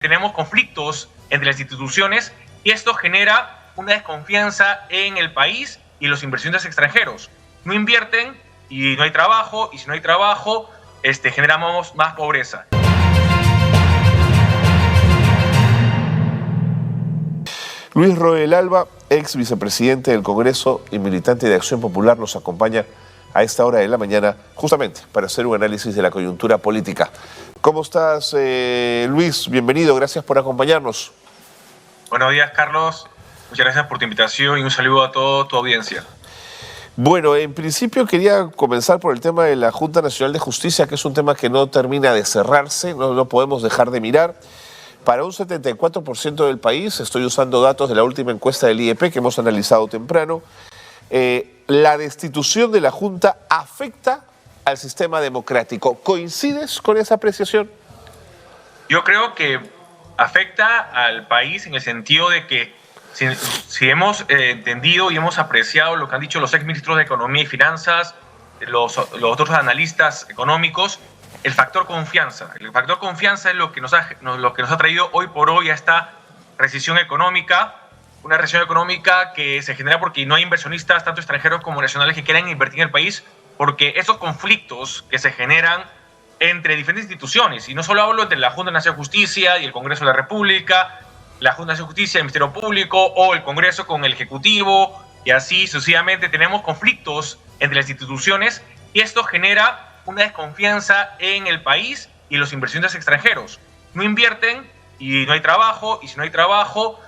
tenemos conflictos entre las instituciones y esto genera una desconfianza en el país y los inversionistas extranjeros. No invierten y no hay trabajo, y si no hay trabajo, generamos más pobreza. Luis Roel Alba, ex vicepresidente del Congreso y militante de Acción Popular, nos acompaña a esta hora de la mañana justamente para hacer un análisis de la coyuntura política. ¿Cómo estás, Luis? Bienvenido, gracias por acompañarnos. Buenos días, Carlos. Muchas gracias por tu invitación y un saludo a toda tu audiencia. Bueno, en principio quería comenzar por el tema de la Junta Nacional de Justicia, que es un tema que no termina de cerrarse, no lo podemos dejar de mirar. Para un 74% del país, estoy usando datos de la última encuesta del IEP que hemos analizado temprano, la destitución de la Junta afecta al sistema democrático. ¿Coincides con esa apreciación? Yo creo que afecta al país en el sentido de que si hemos entendido y hemos apreciado lo que han dicho los exministros de Economía y Finanzas, los otros analistas económicos, el factor confianza. El factor confianza es lo que nos ha traído hoy por hoy a esta recesión económica, una recesión económica que se genera porque no hay inversionistas, tanto extranjeros como nacionales, que quieran invertir en el país, porque esos conflictos que se generan entre diferentes instituciones, y no solo hablo entre la Junta Nacional de Justicia y el Congreso de la República, la Junta Nacional de Justicia, el Ministerio Público o el Congreso con el Ejecutivo, y así sucesivamente tenemos conflictos entre las instituciones y esto genera una desconfianza en el país y los inversionistas extranjeros. No invierten y no hay trabajo, y si no hay trabajo,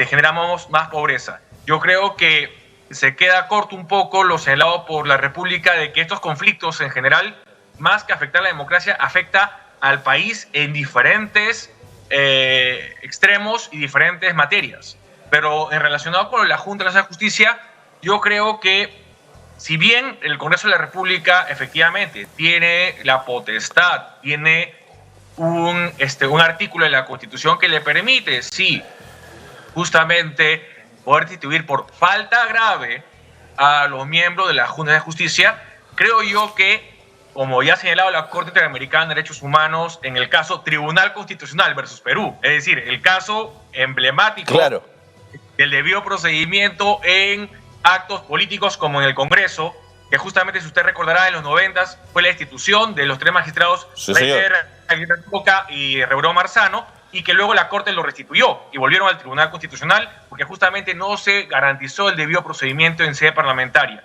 generamos más pobreza. Yo creo que se queda corto un poco lo señalado por la República de que estos conflictos en general, más que afectar a la democracia, afecta al país en diferentes extremos y diferentes materias. Pero en relacionado con la Junta Nacional de Justicia, yo creo que si bien el Congreso de la República efectivamente tiene la potestad, tiene un artículo de la Constitución que le permite, sí, justamente poder destituir por falta grave a los miembros de la Junta de Justicia, creo yo que, como ya ha señalado la Corte Interamericana de Derechos Humanos en el caso Tribunal Constitucional versus Perú, es decir, el caso emblemático del debido procedimiento en actos políticos como en el Congreso, que justamente, si usted recordará, en los 90 fue la destitución de los tres magistrados, Aguirre Roca y Rebró Marzano, y que luego la Corte lo restituyó y volvieron al Tribunal Constitucional porque justamente no se garantizó el debido procedimiento en sede parlamentaria.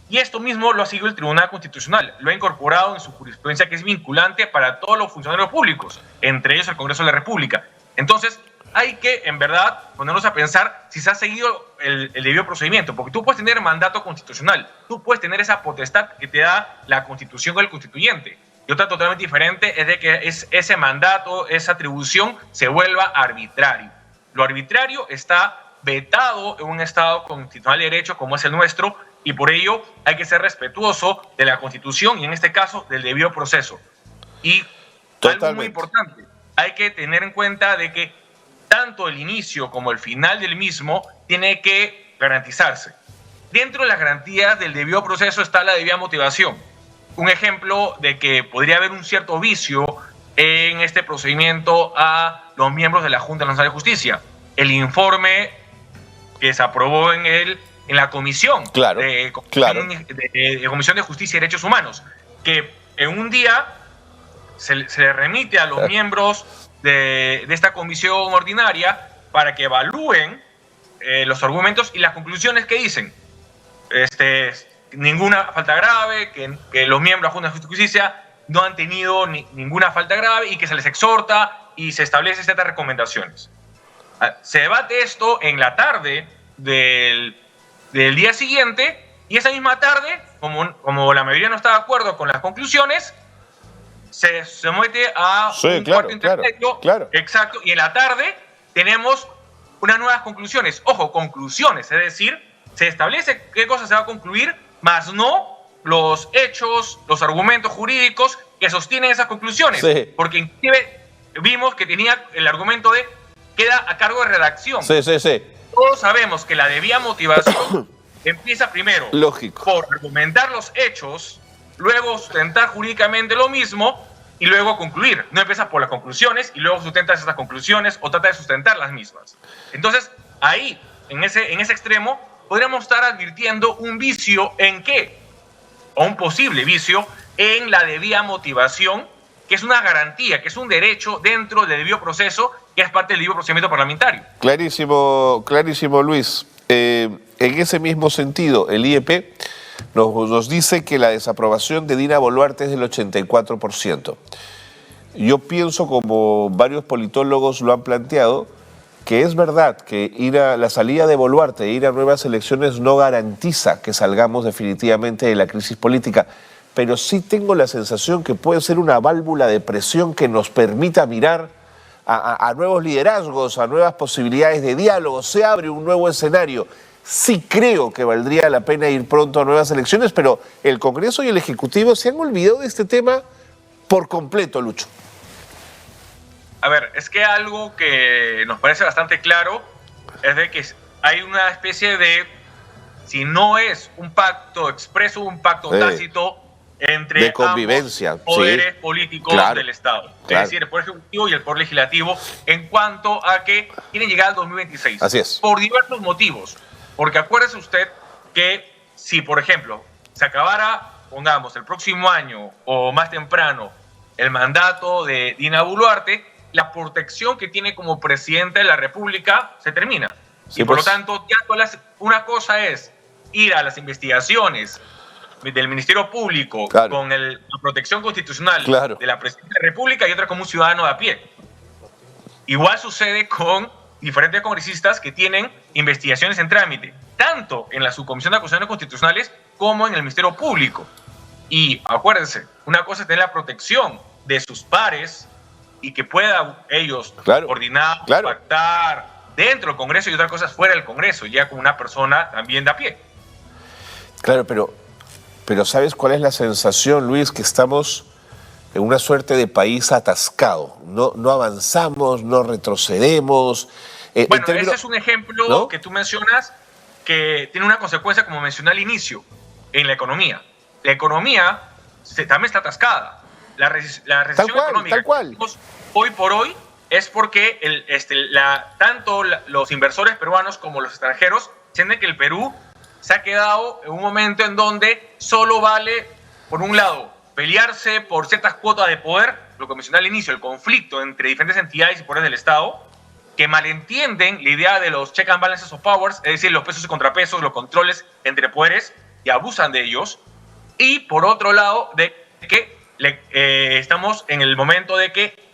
Y esto mismo lo ha seguido el Tribunal Constitucional, lo ha incorporado en su jurisprudencia, que es vinculante para todos los funcionarios públicos, entre ellos el Congreso de la República. Entonces, hay que, en verdad, ponernos a pensar si se ha seguido el debido procedimiento, porque tú puedes tener mandato constitucional, tú puedes tener esa potestad que te da la Constitución o el constituyente. Y otra totalmente diferente es de que ese mandato, esa atribución, se vuelva arbitrario. Lo arbitrario está vetado en un Estado constitucional de derecho como es el nuestro, y por ello hay que ser respetuoso de la Constitución y, en este caso, del debido proceso. Y algo muy importante, hay que tener en cuenta de que tanto el inicio como el final del mismo tiene que garantizarse. Dentro de las garantías del debido proceso está la debida motivación. Un ejemplo de que podría haber un cierto vicio en este procedimiento a los miembros de la Junta Nacional de Justicia. El informe que se aprobó en la Comisión de Comisión de Justicia y Derechos Humanos, que en un día se le remite a los miembros de esta comisión ordinaria para que evalúen los argumentos y las conclusiones que dicen. Ninguna falta grave, que los miembros de la Junta de Justicia no han tenido ninguna falta grave y que se les exhorta y se establecen ciertas recomendaciones. Se debate esto en la tarde del día siguiente y esa misma tarde, como la mayoría no está de acuerdo con las conclusiones, se mete a un cuarto intermedio. Exacto, y en la tarde tenemos unas nuevas conclusiones. Ojo, conclusiones, es decir, se establece qué cosa se va a concluir, más no los hechos, los argumentos jurídicos que sostienen esas conclusiones. Porque inclusive vimos que tenía el argumento de queda a cargo de redacción. Todos sabemos que la debida motivación empieza primero por argumentar los hechos, luego sustentar jurídicamente lo mismo y luego concluir. No empiezas por las conclusiones y luego sustentas esas conclusiones o trata de sustentar las mismas. Entonces, ahí, en ese extremo, podríamos estar advirtiendo un vicio en qué, o un posible vicio en la debida motivación, que es una garantía, que es un derecho dentro del debido proceso, que es parte del debido procedimiento parlamentario. Clarísimo, clarísimo, Luis. En ese mismo sentido, el IEP nos dice que la desaprobación de Dina Boluarte es del 84%. Yo pienso, como varios politólogos lo han planteado, que es verdad que la salida de Boluarte e ir a nuevas elecciones no garantiza que salgamos definitivamente de la crisis política, pero sí tengo la sensación que puede ser una válvula de presión que nos permita mirar a nuevos liderazgos, a nuevas posibilidades de diálogo. Se abre un nuevo escenario. Sí creo que valdría la pena ir pronto a nuevas elecciones, pero el Congreso y el Ejecutivo se han olvidado de este tema por completo, Lucho. A ver, es que algo que nos parece bastante claro es de que hay una especie de, si no es un pacto expreso, un pacto tácito entre de convivencia, ambos poderes políticos del Estado. Claro. Es decir, el Poder Ejecutivo y el Poder Legislativo, en cuanto a que quieren llegar al 2026. Así es. Por diversos motivos. Porque acuérdese usted que si, por ejemplo, se acabara, pongamos, el próximo año o más temprano el mandato de Dina Boluarte, la protección que tiene como presidenta de la República se termina. Sí, y por pues, lo tanto, una cosa es ir a las investigaciones del Ministerio Público con la protección constitucional de la Presidencia de la República y otra como un ciudadano de a pie. Igual sucede con diferentes congresistas que tienen investigaciones en trámite, tanto en la Subcomisión de Acusaciones Constitucionales como en el Ministerio Público. Y acuérdense, una cosa es tener la protección de sus pares y que puedan ellos coordinar, pactar dentro del Congreso, y otra cosa es fuera del Congreso, ya como una persona también de a pie. Claro, pero ¿sabes cuál es la sensación, Luis? Que estamos en una suerte de país atascado. No avanzamos, no retrocedemos. Bueno, ese es un ejemplo, ¿no?, que tú mencionas, que tiene una consecuencia, como mencioné al inicio, en la economía. La economía también está atascada. La recesión económica que tenemos hoy por hoy es porque tanto los inversores peruanos como los extranjeros sienten que el Perú se ha quedado en un momento en donde solo vale, por un lado, pelearse por ciertas cuotas de poder, lo que mencioné al inicio, el conflicto entre diferentes entidades y poderes del Estado, que malentienden la idea de los check and balances of powers, es decir, los pesos y contrapesos, los controles entre poderes, y abusan de ellos. Y por otro lado, de que estamos en el momento de que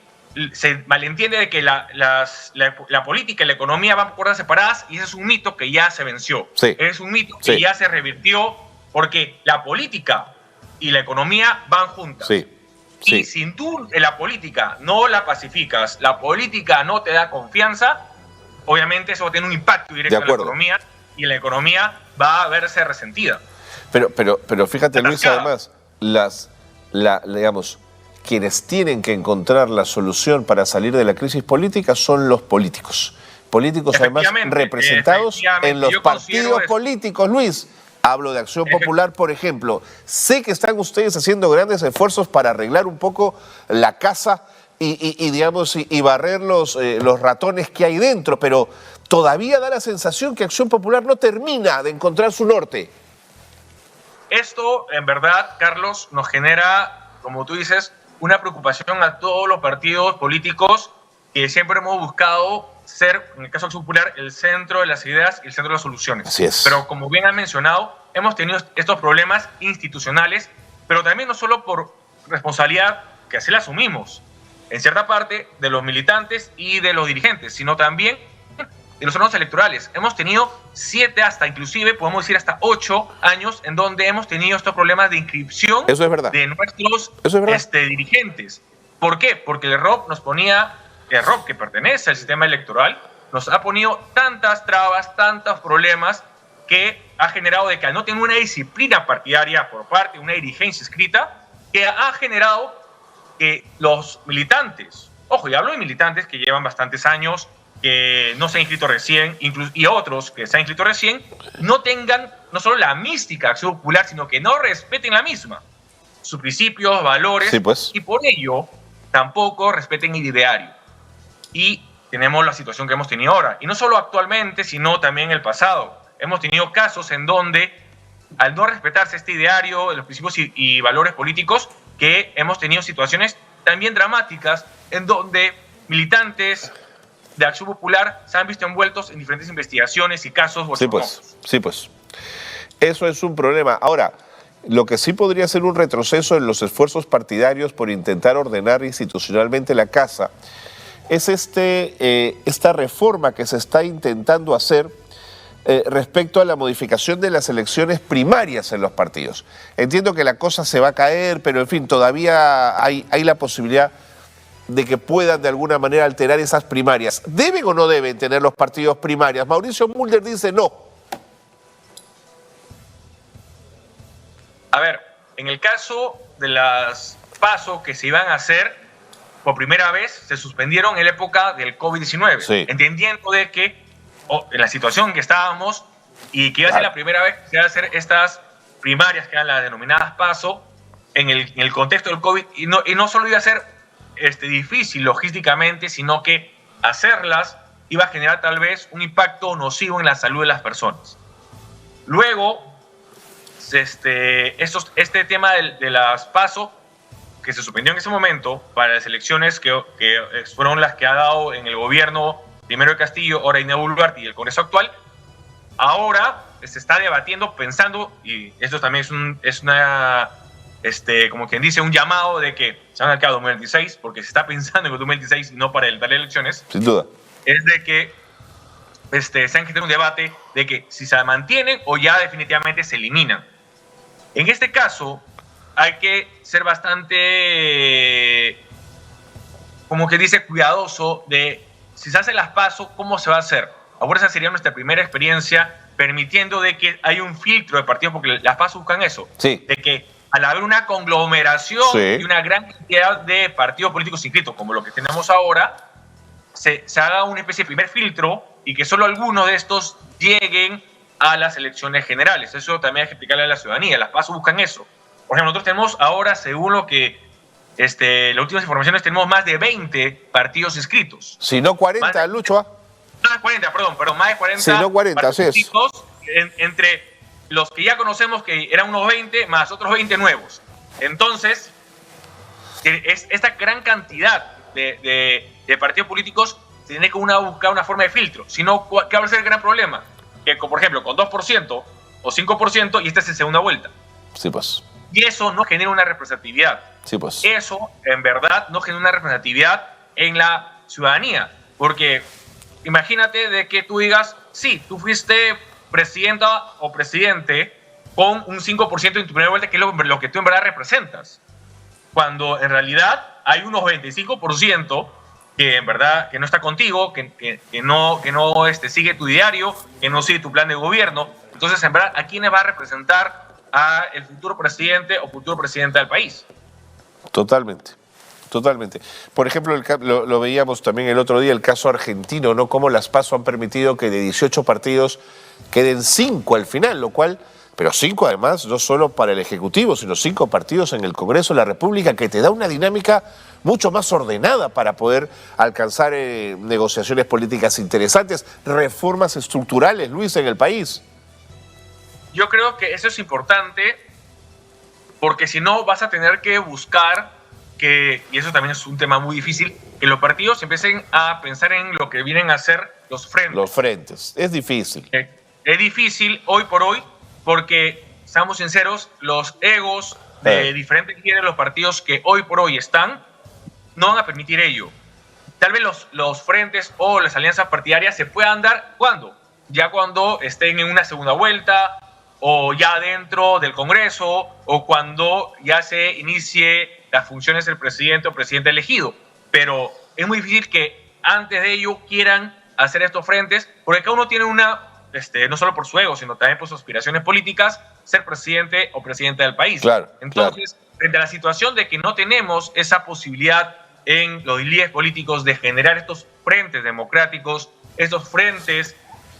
se malentiende de que la política y la economía van por cuerdas separadas, y ese es un mito que ya se venció. Sí. Es un mito que ya se revirtió, porque la política y la economía van juntas. Sí. Y si tú en la política no la pacificas, la política no te da confianza, obviamente eso va a tener un impacto directo en la economía, y la economía va a verse resentida. Pero fíjate, Luis, además, digamos, quienes tienen que encontrar la solución para salir de la crisis política son los políticos. Políticos, además, representados en los partidos políticos, Luis. Hablo de Acción Popular, por ejemplo. Sé que están ustedes haciendo grandes esfuerzos para arreglar un poco la casa y barrer los ratones que hay dentro, pero todavía da la sensación que Acción Popular no termina de encontrar su norte. Esto, en verdad, Carlos, nos genera, como tú dices, una preocupación a todos los partidos políticos que siempre hemos buscado ser, en el caso de Acción Popular, el centro de las ideas y el centro de las soluciones. Así es. Pero como bien han mencionado, hemos tenido estos problemas institucionales, pero también no solo por responsabilidad, que así la asumimos, en cierta parte, de los militantes y de los dirigentes, sino también de los órganos electorales. Hemos tenido 7 inclusive, podemos decir hasta 8 años en donde hemos tenido estos problemas de inscripción de nuestros dirigentes. ¿Por qué? Porque el ROP que pertenece al sistema electoral, nos ha ponido tantas trabas, tantos problemas, que ha generado de que al no tener una disciplina partidaria por parte de una dirigencia escrita, que ha generado que los militantes, ojo, y hablo de militantes que llevan bastantes años, que no se han inscrito recién, y otros que se han inscrito recién, no tengan no solo la mística de Acción Popular, sino que no respeten la misma. sus principios, valores, Sí, pues. y por ello tampoco respeten el ideario. Y tenemos la situación que hemos tenido ahora. Y no solo actualmente, sino también en el pasado. Hemos tenido casos en donde, al no respetarse este ideario, los principios y valores políticos, que hemos tenido situaciones también dramáticas en donde militantes de Acción Popular se han visto envueltos en diferentes investigaciones y casos. Sí, pues. Sí, pues. Eso es un problema. Ahora, lo que sí podría ser un retroceso en los esfuerzos partidarios por intentar ordenar institucionalmente la casa es esta reforma que se está intentando hacer respecto a la modificación de las elecciones primarias en los partidos. Entiendo que la cosa se va a caer, pero en fin, todavía hay la posibilidad de que puedan de alguna manera alterar esas primarias. ¿Deben o no deben tener los partidos primarias? Mauricio Mulder dice no. A ver, en el caso de las PASO que se iban a hacer, por primera vez se suspendieron en la época del COVID-19, sí, entendiendo de que en la situación que estábamos y que iba a ser la primera vez que se iban a hacer estas primarias, que eran las denominadas PASO, en el contexto del COVID, y no solo iba a ser difícil logísticamente, sino que hacerlas iba a generar tal vez un impacto nocivo en la salud de las personas. Luego, este tema de las PASO, que se suspendió en ese momento para las elecciones que fueron las que ha dado en el gobierno primero de Castillo, ahora Dina Boluarte, y el Congreso actual, ahora se está debatiendo, pensando, y esto también es una, como quien dice, un llamado de que se van a quedar 2026, porque se está pensando en el 2026 y no para el darle elecciones. Sin duda. Es de que se han que tener un debate de que si se mantienen o ya definitivamente se eliminan. En este caso, hay que ser bastante, como que dice, cuidadoso de si se hacen las PASO, ¿cómo se va a hacer? Ahora esa sería nuestra primera experiencia, permitiendo de que hay un filtro de partidos, porque las PASO buscan eso, sí, de que al haber una conglomeración sí, y una gran cantidad de partidos políticos inscritos, como lo que tenemos ahora, se haga una especie de primer filtro y que solo algunos de estos lleguen a las elecciones generales. Eso también hay que explicarle a la ciudadanía. Las PASO buscan eso. Por ejemplo, nosotros tenemos ahora, según lo que las últimas informaciones, tenemos más de 20 partidos inscritos. Si no 40, Lucho. Más de 40, perdón, más de 40. Si no 40, partidos así es. Entre los que ya conocemos, que eran unos 20, más otros 20 nuevos. Entonces, esta gran cantidad de partidos políticos tiene que buscar una forma de filtro. Si no, ¿qué va a ser el gran problema? Que, por ejemplo, con 2% o 5%, y esta es en segunda vuelta. Sí, pues. Y eso no genera una representatividad. Sí, pues. Eso, en verdad, no genera una representatividad en la ciudadanía. Porque imagínate de que tú digas, sí, tú fuiste presidenta o presidente con un 5% en tu primera vuelta, que es lo que tú en verdad representas. Cuando en realidad hay unos 25% que en verdad que no está contigo, que no sigue tu diario, que no sigue tu plan de gobierno. Entonces, en verdad, ¿a quiénes va a representar a el futuro presidente o futuro presidenta del país? Totalmente, totalmente. Por ejemplo, lo veíamos también el otro día, el caso argentino, ¿no? Cómo las PASO han permitido que de 18 partidos queden 5 al final, lo cual, pero 5 además, no solo para el Ejecutivo, sino 5 partidos en el Congreso de la República, que te da una dinámica mucho más ordenada para poder alcanzar negociaciones políticas interesantes, reformas estructurales, Luis, en el país. Yo creo que eso es importante, porque si no vas a tener que buscar y eso también es un tema muy difícil, que los partidos empiecen a pensar en lo que vienen a ser los frentes. Los frentes, es difícil. Es difícil hoy por hoy, porque, seamos sinceros, los egos de diferentes líderes de los partidos que hoy por hoy están, no van a permitir ello. Tal vez los frentes o las alianzas partidarias se puedan dar, ¿cuándo? Ya cuando estén en una segunda vuelta, o ya dentro del Congreso, o cuando ya se inicie las funciones del presidente o presidente elegido. Pero es muy difícil que antes de ello quieran hacer estos frentes, porque cada uno tiene no solo por su ego, sino también por sus aspiraciones políticas, ser presidente o presidenta del país. Claro, entonces, frente a la situación de que no tenemos esa posibilidad en los líderes políticos de generar estos frentes democráticos, estos frentes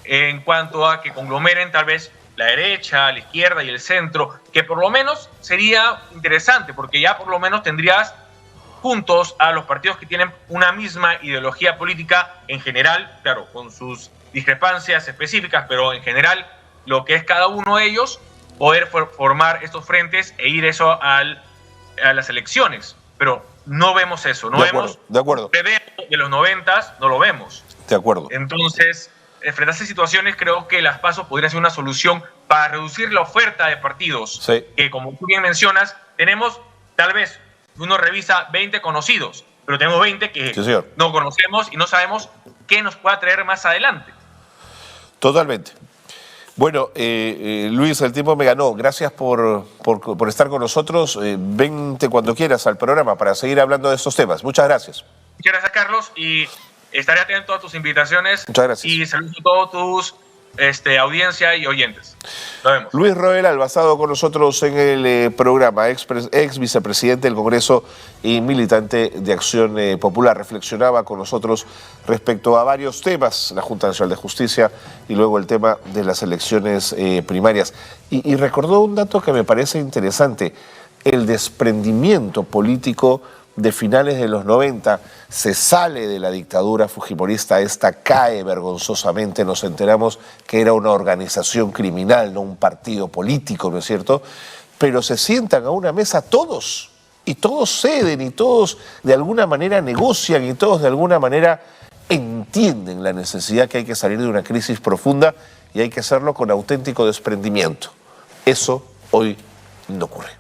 en cuanto a que conglomeren tal vez la derecha, la izquierda y el centro, que por lo menos sería interesante, porque ya por lo menos tendrías juntos a los partidos que tienen una misma ideología política en general, claro, con sus discrepancias específicas, pero en general lo que es cada uno de ellos, poder formar estos frentes e ir eso a las elecciones. Pero no vemos eso, no vemos de acuerdo. De los 90, no lo vemos. De acuerdo. Entonces, frente a esas situaciones, creo que las PASO podrían ser una solución para reducir la oferta de partidos. Sí. Que, como tú bien mencionas, tenemos, tal vez, uno revisa 20 conocidos, pero tenemos 20 que sí, no conocemos y no sabemos qué nos pueda traer más adelante. Totalmente. Bueno, Luis, el tiempo me ganó. Gracias por estar con nosotros. Vente cuando quieras al programa para seguir hablando de estos temas. Muchas gracias. Muchas gracias, Carlos, y estaré atento a tus invitaciones. Muchas gracias. Y saludos a todos tus audiencia y oyentes. Nos vemos. Luis Roel Albazado con nosotros en el programa, ex vicepresidente del Congreso y militante de Acción Popular. Reflexionaba con nosotros respecto a varios temas, la Junta Nacional de Justicia y luego el tema de las elecciones primarias. Y recordó un dato que me parece interesante, el desprendimiento político de finales de los 90, se sale de la dictadura fujimorista, esta cae vergonzosamente, nos enteramos que era una organización criminal, no un partido político, ¿no es cierto? Pero se sientan a una mesa todos, y todos ceden, y todos de alguna manera negocian, y todos de alguna manera entienden la necesidad que hay que salir de una crisis profunda, y hay que hacerlo con auténtico desprendimiento. Eso hoy no ocurre.